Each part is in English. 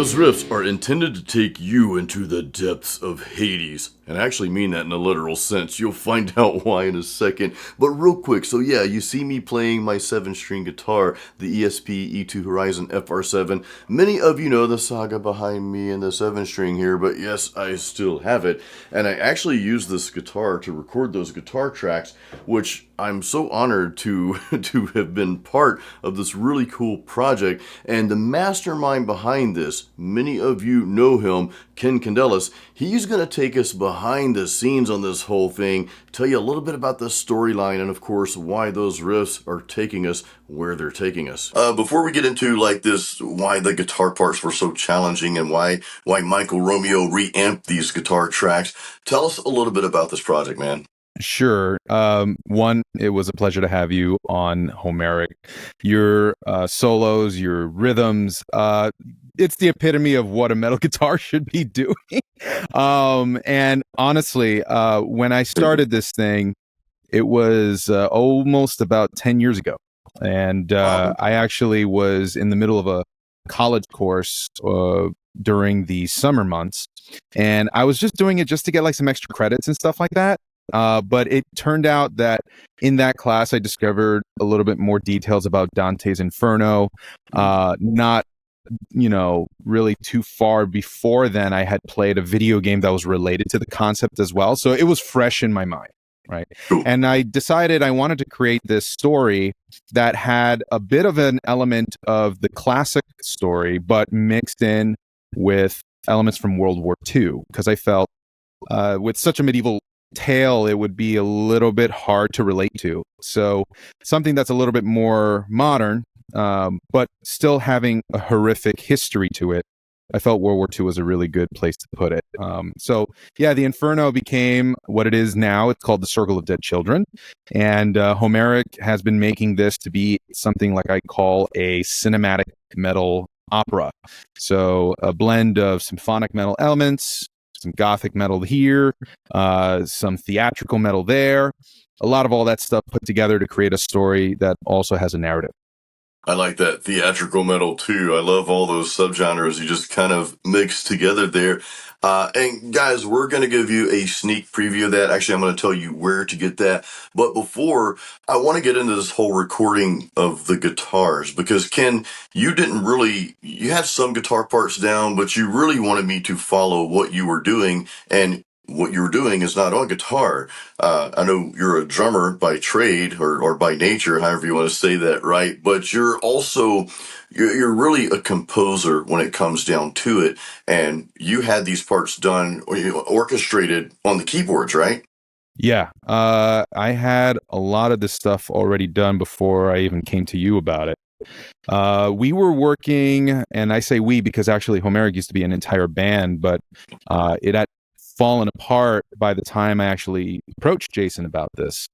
Those riffs are intended to take you into the depths of Hades. And I actually mean that in a literal sense. You'll find out why in a second. But real quick, so yeah, you see me playing my 7-string guitar, the ESP E-II Horizon FR-7. Many of you know the saga behind me and the 7-string here, but yes, I still have it. And I actually use this guitar to record those guitar tracks, which I'm so honored to have been part of this really cool project. And the mastermind behind this, many of you know him, Ken Candelas. He's going to take us behind the scenes on this whole thing, tell you a little bit about the storyline, and of course why those riffs are taking us where they're taking us. Before we get into like this, why the guitar parts were so challenging and why Michael Romeo reamped these guitar tracks, tell us a little bit about this project, man. Sure. One, it was a pleasure to have you on Homerik. Your solos, your rhythms, it's the epitome of what a metal guitar should be doing. And honestly, when I started this thing, it was almost about 10 years ago. And I actually was in the middle of a college course during the summer months. And I was just doing it just to get like some extra credits and stuff like that. But it turned out that in that class, I discovered a little bit more details about Dante's Inferno. Not, really too far before then, I had played a video game that was related to the concept as well. So it was fresh in my mind, right? And I decided I wanted to create this story that had a bit of an element of the classic story, but mixed in with elements from World War II, because I felt with such a medieval tale, it would be a little bit hard to relate to. So something that's a little bit more modern, but still having a horrific history to it. I felt World War II was a really good place to put it. So yeah, the Inferno became what it is now. It's called the Circle of Dead Children. And Homerik has been making this to be something like I call a cinematic metal opera. So a blend of symphonic metal elements, some Gothic metal here, some theatrical metal there, a lot of all that stuff put together to create a story that also has a narrative. I like that theatrical metal too. I love all those subgenres you just kind of mix together there. And guys, we're going to give you a sneak preview of that. Actually, I'm going to tell you where to get that. But before, I want to get into this whole recording of the guitars, because Ken, you had some guitar parts down, but you really wanted me to follow what you were doing. And what you're doing is not on guitar. I know you're a drummer by trade or by nature, however you want to say that, right? But you're really a composer when it comes down to it. And you had these parts done, or orchestrated on the keyboards, right? Yeah, I had a lot of this stuff already done before I even came to you about it. We were working, and I say we because actually Homerik used to be an entire band, but it had fallen apart by the time I actually approached Jason about this,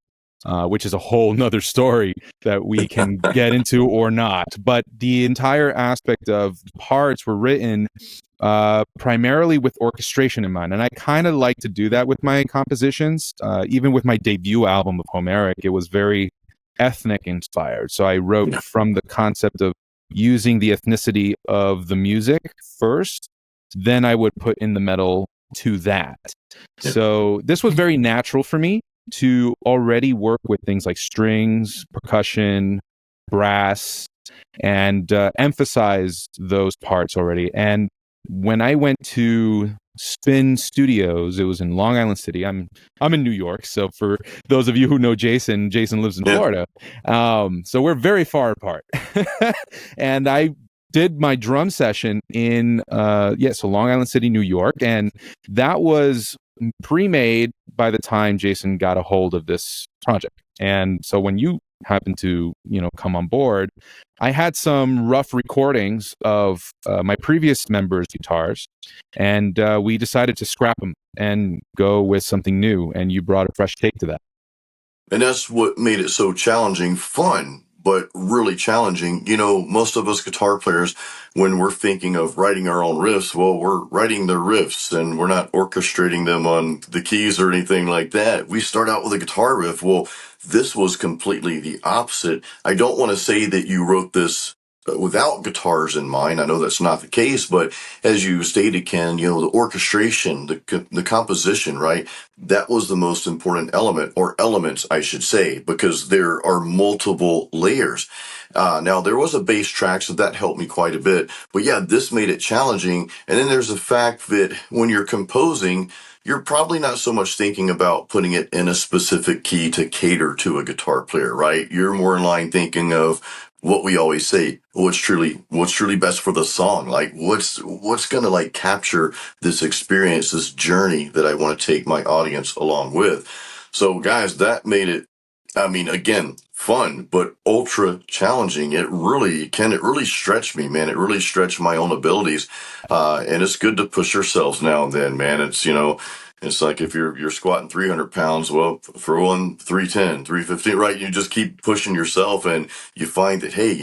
which is a whole nother story that we can get into or not. But the entire aspect of parts were written primarily with orchestration in mind. And I kind of like to do that with my compositions. Even with my debut album of Homerik, it was very ethnic inspired. So I wrote from the concept of using the ethnicity of the music first, then I would put in the metal to that. So this was very natural for me to already work with things like strings, percussion, brass, and emphasize those parts already. And when I went to Spin Studios, it was in Long Island City. I'm in New York, so for those of you who know Jason lives in Florida. So we're very far apart. And I did my drum session in so Long Island City, New York, and that was pre-made by the time Jason got a hold of this project. And so when you happened to come on board, I had some rough recordings of my previous members' guitars, and we decided to scrap them and go with something new, and you brought a fresh take to that. And that's what made it so challenging. Fun, but really challenging. Most of us guitar players, when we're thinking of writing our own riffs, well, we're writing the riffs and we're not orchestrating them on the keys or anything like that. We start out with a guitar riff. Well, this was completely the opposite. I don't want to say that you wrote this without guitars in mind. I know that's not the case, but as you stated, Ken, the orchestration, the composition, right? That was the most important element, or elements, I should say, because there are multiple layers. Now there was a bass track, so that helped me quite a bit. But yeah, this made it challenging. And then there's the fact that when you're composing, you're probably not so much thinking about putting it in a specific key to cater to a guitar player, right? You're more in line thinking of what we always say, what's truly best for the song. Like what's gonna like capture this experience, this journey that I want to take my audience along with. So guys, that made it, I mean, again, fun, but ultra challenging. It really stretched me, man. It really stretched my own abilities. And it's good to push yourselves now and then, man. It's like if you're squatting 300 pounds, well, for one, 310, 315, right? You just keep pushing yourself and you find that, hey,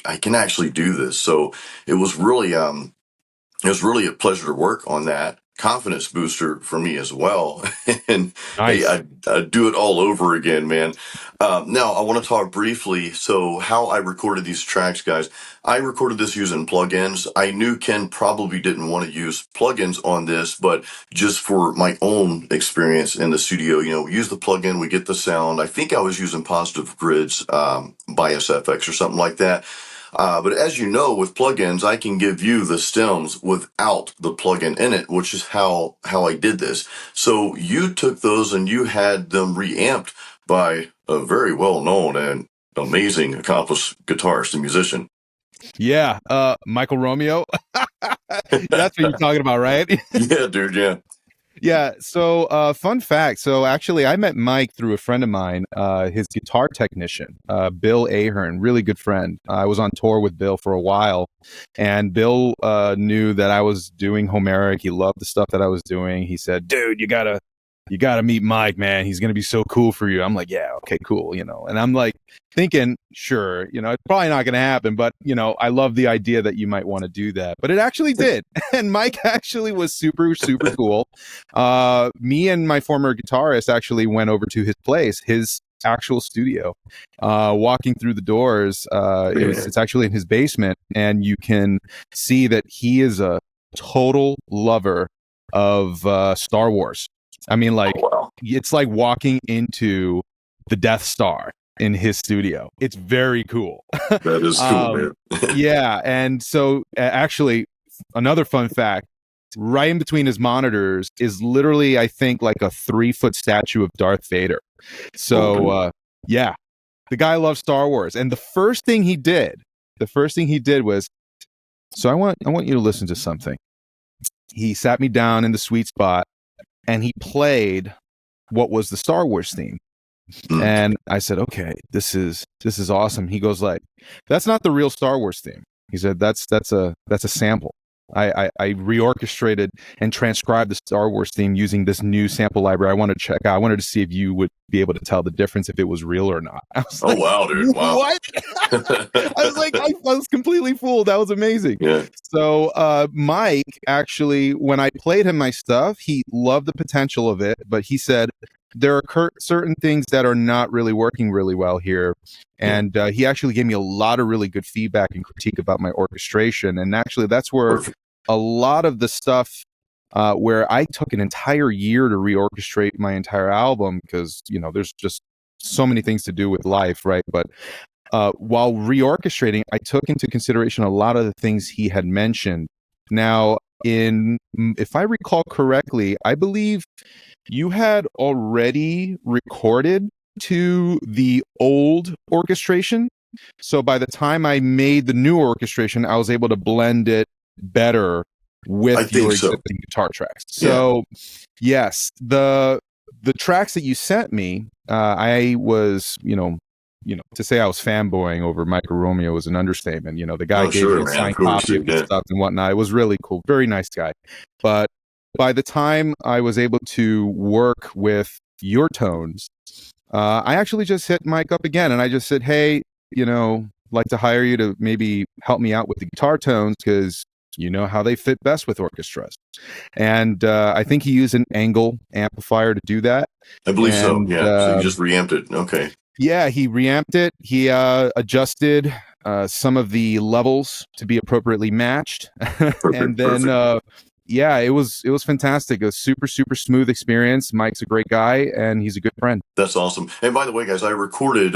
I can actually do this. So it was really, it was really a pleasure to work on that. Confidence booster for me as well. And hey, Nice. I'd do it all over again, man. Now, I want to talk briefly. So, how I recorded these tracks, guys. I recorded this using plugins. I knew Ken probably didn't want to use plugins on this, but just for my own experience in the studio, we use the plugin, we get the sound. I think I was using Positive Grid's Bias FX or something like that. But as you know, with plugins, I can give you the stems without the plugin in it, which is how I did this. So you took those and you had them reamped by a very well-known and amazing, accomplished guitarist and musician. Yeah, Michael Romeo. That's what you're talking about, right? Yeah, dude. Yeah. Yeah. So, fun fact. So, actually, I met Mike through a friend of mine, his guitar technician, Bill Ahern, really good friend. I was on tour with Bill for a while, and Bill knew that I was doing Homerik. He loved the stuff that I was doing. He said, "Dude, you gotta meet Mike, man. He's gonna be so cool for you." I'm like, "Yeah, okay, cool." And I'm like thinking, sure, it's probably not gonna happen, but I love the idea that you might want to do that. But it actually did, and Mike actually was super, super cool. Me and my former guitarist actually went over to his place, his actual studio. Walking through the doors, it's actually in his basement, and you can see that he is a total lover of Star Wars. I mean, like, Oh, wow. it's like walking into the Death Star in his studio. It's very cool. That is cool, man. Yeah. And so, actually, another fun fact, right in between his monitors is literally, I think, like a 3-foot statue of Darth Vader. So, yeah, the guy loves Star Wars. And the first thing he did was, so I want you to listen to something. He sat me down in the sweet spot, and he played what was the Star Wars theme. And I said, okay, this is awesome. He goes like, that's not the real Star Wars theme. He said, that's a sample. I reorchestrated and transcribed the Star Wars theme using this new sample library. I wanted to check out. I wanted to see if you would be able to tell the difference if it was real or not. I was like, wow, dude. Wow. What? I was like, I was completely fooled. That was amazing. Yeah. So Mike, actually, when I played him my stuff, he loved the potential of it, but he said, there are certain things that are not really working really well here. And he actually gave me a lot of really good feedback and critique about my orchestration. And actually, that's where a lot of the stuff where I took an entire year to reorchestrate my entire album, because, there's just so many things to do with life, right? But while reorchestrating, I took into consideration a lot of the things he had mentioned. Now, if I recall correctly, I believe you had already recorded to the old orchestration. So by the time I made the new orchestration, I was able to blend it better with your existing guitar tracks. So yes, the tracks that you sent me, I was, to say I was fanboying over Michael Romeo was an understatement. The guy gave me a signed copy of his stuff and whatnot. It was really cool. Very nice guy. But by the time I was able to work with your tones, I actually just hit Mike up again and I just said, hey, like to hire you to maybe help me out with the guitar tones, because you know how they fit best with orchestras. And I think he used an ENGL amplifier to do that. I believe so. Yeah. So you just reamped it. Okay. Yeah, he reamped it. He adjusted some of the levels to be appropriately matched, and Perfect, then perfect. yeah, it was fantastic. A super smooth experience. Mike's a great guy, and he's a good friend. That's awesome. And by the way, guys, I recorded,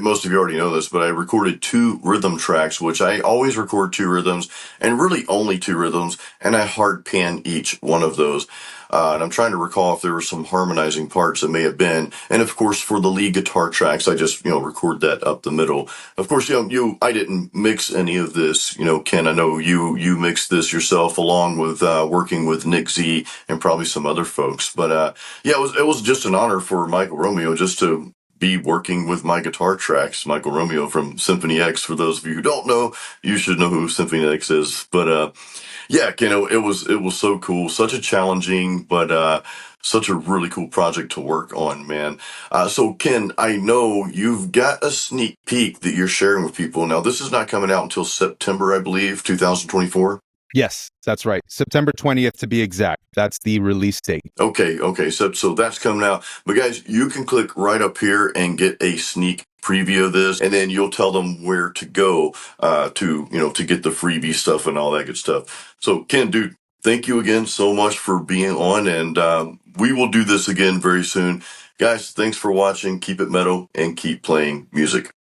most of you already know this, but I recorded 2 rhythm tracks, which I always record 2 rhythms and really only 2 rhythms. And I hard pan each one of those. And I'm trying to recall if there were some harmonizing parts that may have been. And of course, for the lead guitar tracks, I just, record that up the middle. Of course, I didn't mix any of this, Ken. I know you mixed this yourself along with, working with Nick Z and probably some other folks. But, yeah, it was just an honor for Michael Romeo just to be working with my guitar tracks. Michael Romeo from Symphony X. For those of you who don't know, you should know who Symphony X is. But yeah, it was so cool, such a challenging, but such a really cool project to work on, man. So Ken, I know you've got a sneak peek that you're sharing with people. Now, this is not coming out until September, I believe, 2024. Yes, that's right. September 20th to be exact. That's the release date. Okay. So that's coming out. But guys, you can click right up here and get a sneak preview of this, and then you'll tell them where to go to get the freebie stuff and all that good stuff. So Ken, dude, thank you again so much for being on, and we will do this again very soon. Guys, thanks for watching. Keep it metal and keep playing music.